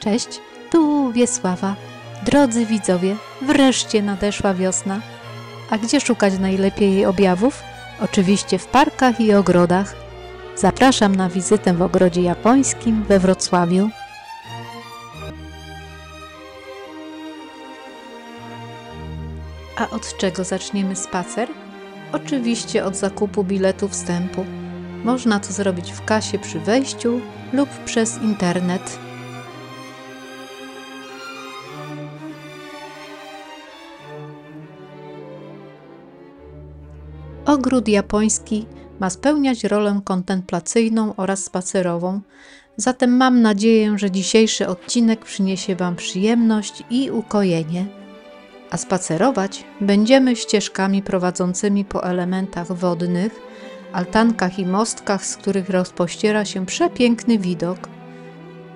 Cześć, tu Wiesława. Drodzy widzowie, wreszcie nadeszła wiosna. A gdzie szukać najlepiej jej objawów? Oczywiście w parkach i ogrodach. Zapraszam na wizytę w ogrodzie japońskim we Wrocławiu. A od czego zaczniemy spacer? Oczywiście od zakupu biletu wstępu. Można to zrobić w kasie przy wejściu lub przez internet. Ogród japoński ma spełniać rolę kontemplacyjną oraz spacerową, zatem mam nadzieję, że dzisiejszy odcinek przyniesie Wam przyjemność i ukojenie. A spacerować będziemy ścieżkami prowadzącymi po elementach wodnych, altankach i mostkach, z których rozpościera się przepiękny widok.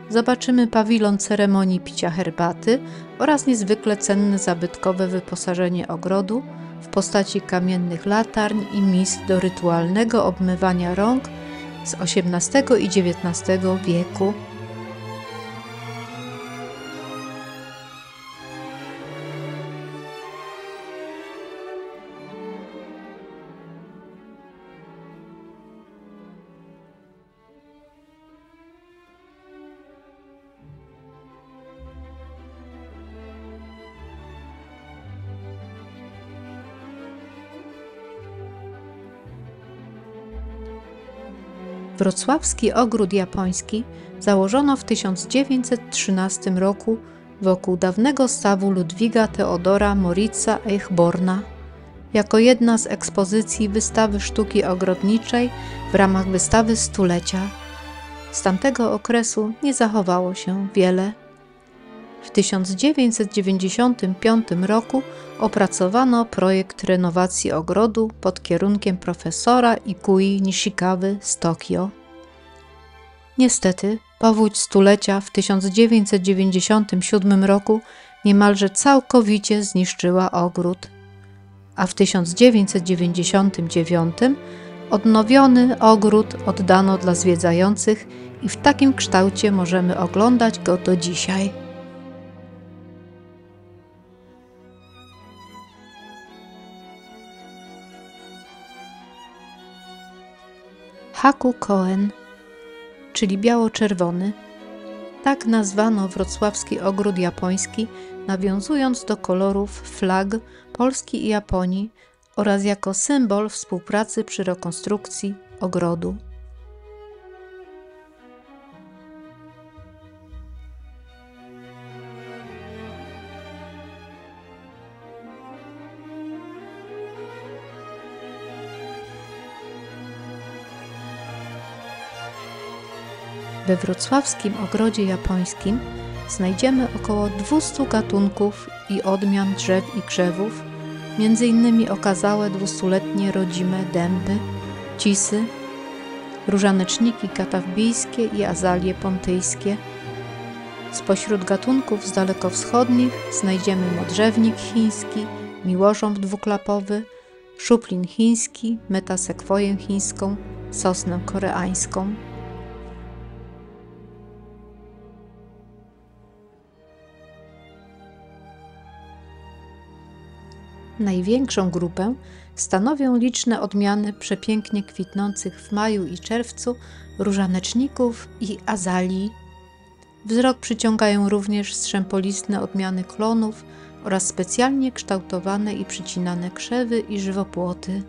Zobaczymy pawilon ceremonii picia herbaty oraz niezwykle cenne zabytkowe wyposażenie ogrodu w postaci kamiennych latarń i mis do rytualnego obmywania rąk z XVIII i XIX wieku. Wrocławski Ogród Japoński założono w 1913 roku wokół dawnego stawu Ludwiga Theodora Moritza Eichborna jako jedna z ekspozycji wystawy sztuki ogrodniczej w ramach wystawy stulecia. Z tamtego okresu nie zachowało się wiele. W 1995 roku opracowano projekt renowacji ogrodu pod kierunkiem profesora Ikui Nishikawy z Tokio. Niestety, powódź stulecia w 1997 roku niemalże całkowicie zniszczyła ogród, a w 1999 odnowiony ogród oddano dla zwiedzających i w takim kształcie możemy oglądać go do dzisiaj. Haku-Koen, czyli biało-czerwony. Tak nazwano wrocławski ogród japoński, nawiązując do kolorów flag Polski i Japonii oraz jako symbol współpracy przy rekonstrukcji ogrodu. We wrocławskim ogrodzie japońskim znajdziemy około 200 gatunków i odmian drzew i krzewów, m.in. okazałe 200-letnie rodzime dęby, cisy, różaneczniki katawbijskie i azalie pontyjskie. Spośród gatunków z dalekowschodnich znajdziemy modrzewnik chiński, miłożąb dwuklapowy, szuplin chiński, metasekwoję chińską, sosnę koreańską. Największą grupę stanowią liczne odmiany przepięknie kwitnących w maju i czerwcu różaneczników i azalii. Wzrok przyciągają również strzępolistne odmiany klonów oraz specjalnie kształtowane i przycinane krzewy i żywopłoty.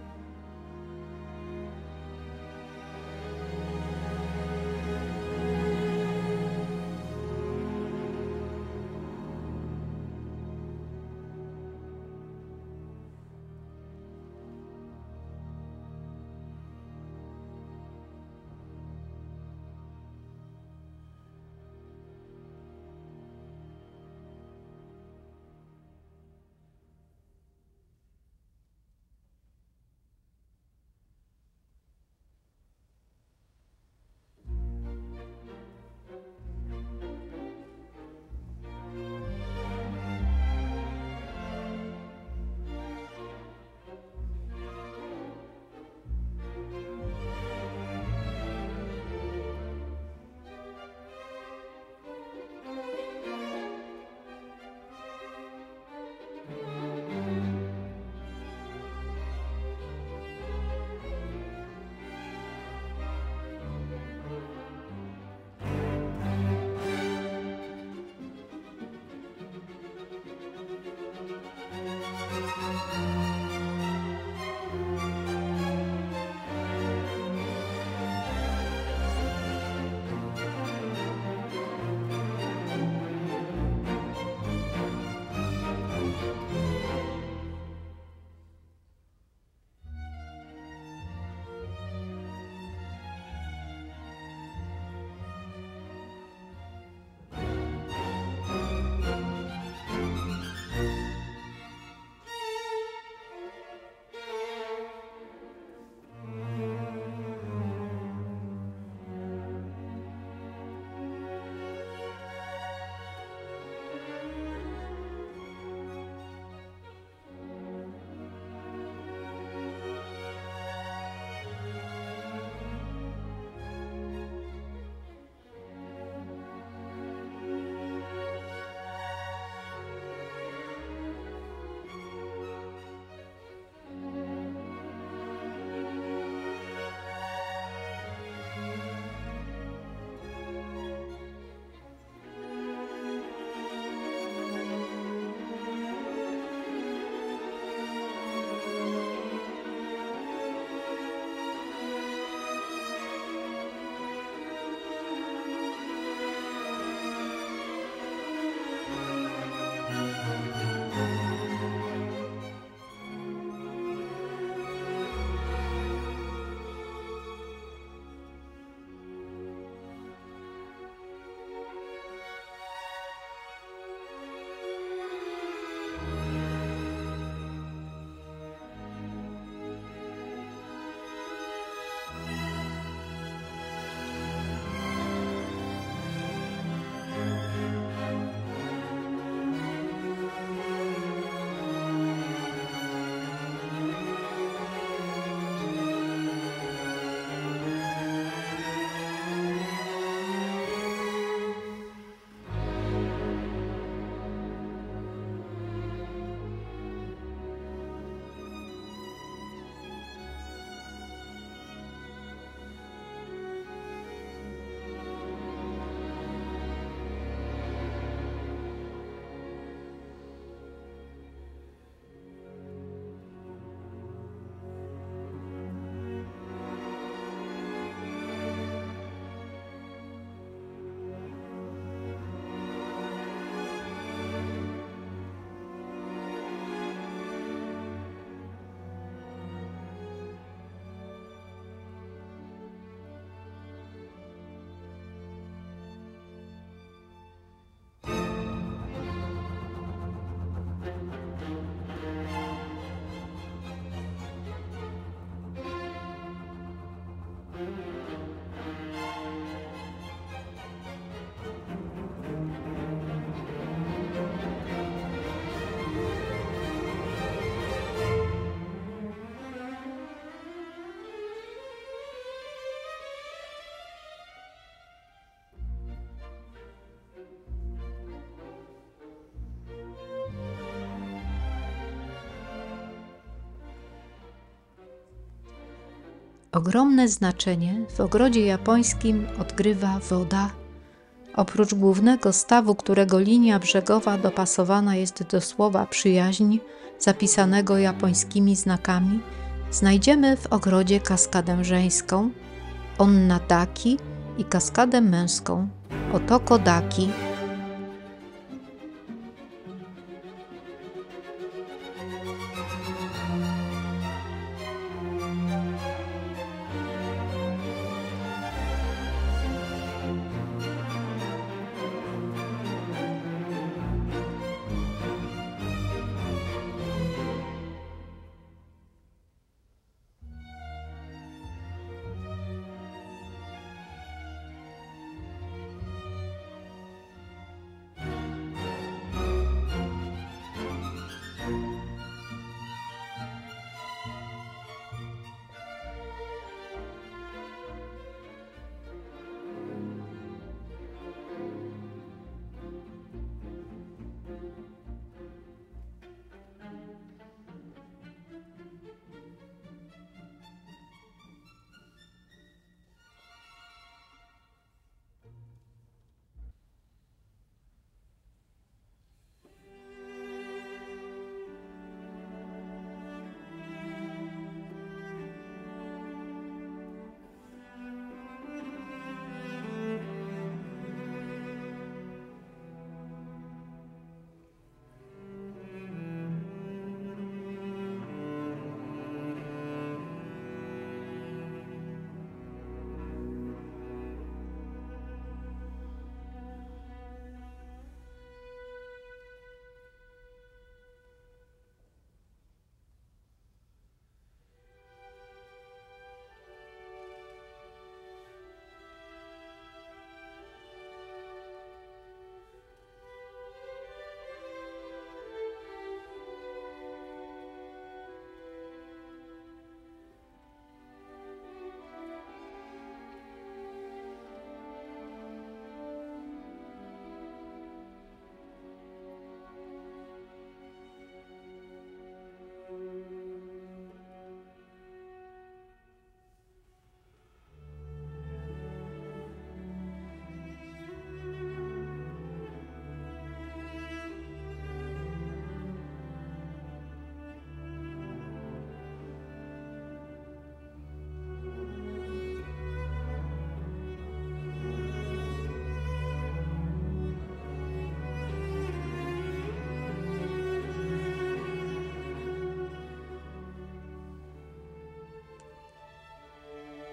Ogromne znaczenie w ogrodzie japońskim odgrywa woda. Oprócz głównego stawu, którego linia brzegowa dopasowana jest do słowa przyjaźń, zapisanego japońskimi znakami, znajdziemy w ogrodzie kaskadę żeńską, onna-daki, i kaskadę męską, otoko-daki.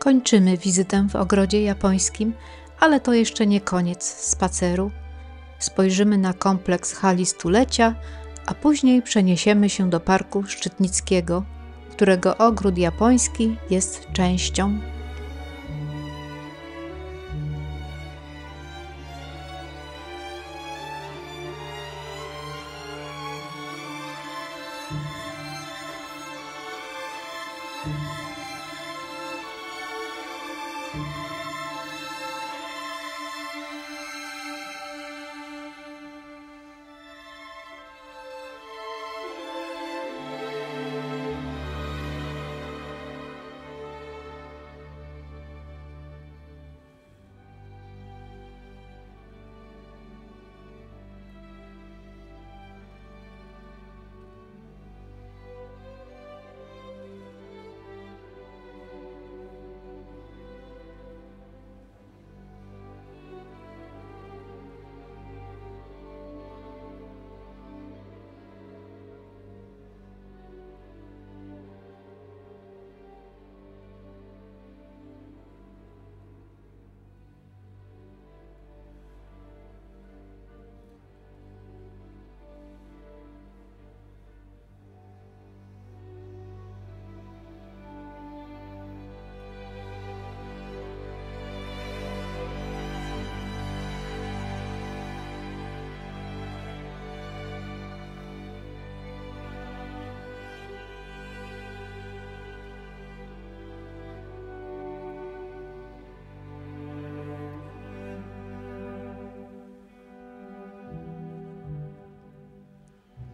Kończymy wizytę w ogrodzie japońskim, ale to jeszcze nie koniec spaceru. Spojrzymy na kompleks hali stulecia, a później przeniesiemy się do Parku Szczytnickiego, którego ogród japoński jest częścią.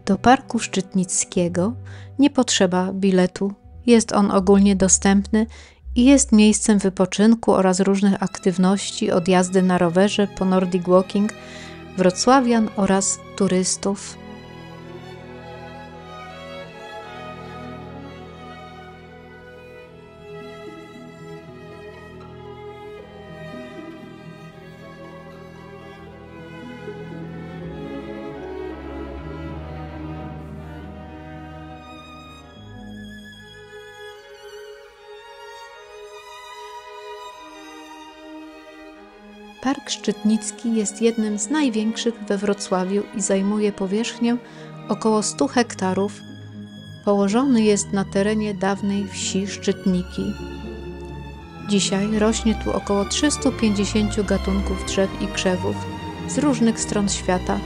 Do Parku Szczytnickiego nie potrzeba biletu. Jest on ogólnie dostępny i jest miejscem wypoczynku oraz różnych aktywności od jazdy na rowerze po Nordic Walking wrocławian oraz turystów. Park Szczytnicki jest jednym z największych we Wrocławiu i zajmuje powierzchnię około 100 hektarów. Położony jest na terenie dawnej wsi Szczytniki. Dzisiaj rośnie tu około 350 gatunków drzew i krzewów z różnych stron świata,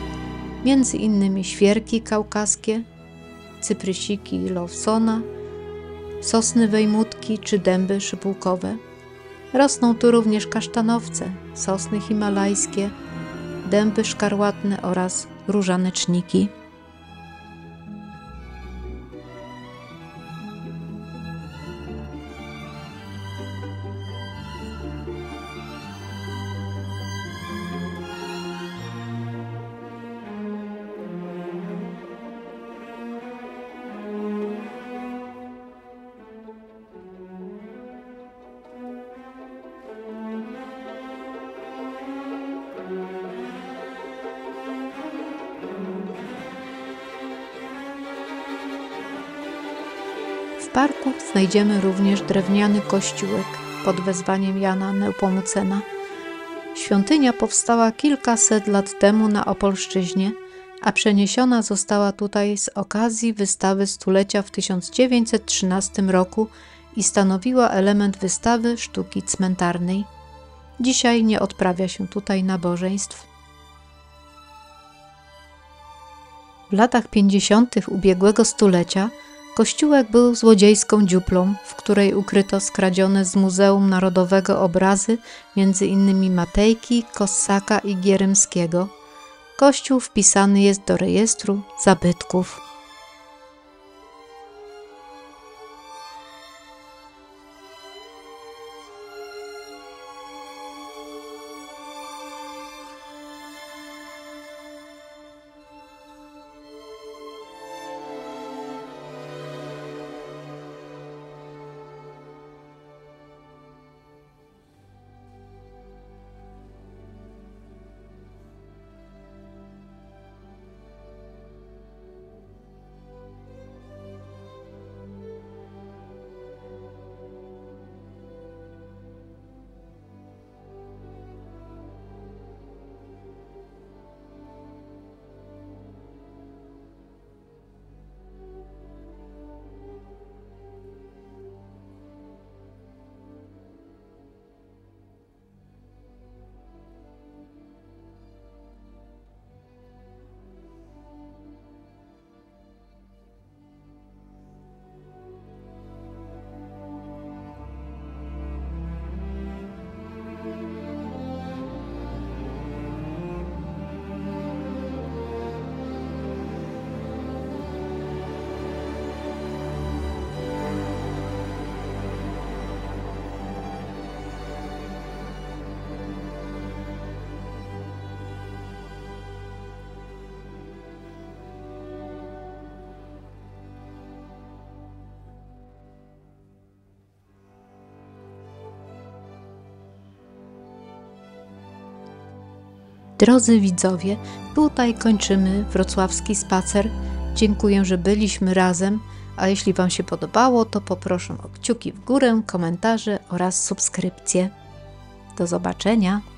między innymi świerki kaukaskie, cyprysiki Lawsona, sosny wejmutki czy dęby szypułkowe. Rosną tu również kasztanowce, sosny himalajskie, dęby szkarłatne oraz różaneczniki. W parku znajdziemy również drewniany kościółek pod wezwaniem Jana Nepomucena. Świątynia powstała kilkaset lat temu na Opolszczyźnie, a przeniesiona została tutaj z okazji wystawy stulecia w 1913 roku i stanowiła element wystawy sztuki cmentarnej. Dzisiaj nie odprawia się tutaj nabożeństw. W latach 50. ubiegłego stulecia kościółek był złodziejską dziuplą, w której ukryto skradzione z Muzeum Narodowego obrazy m.in. Matejki, Kossaka i Gierymskiego. Kościół wpisany jest do rejestru zabytków. Drodzy widzowie, tutaj kończymy wrocławski spacer. Dziękuję, że byliśmy razem, a jeśli Wam się podobało, to poproszę o kciuki w górę, komentarze oraz subskrypcję. Do zobaczenia!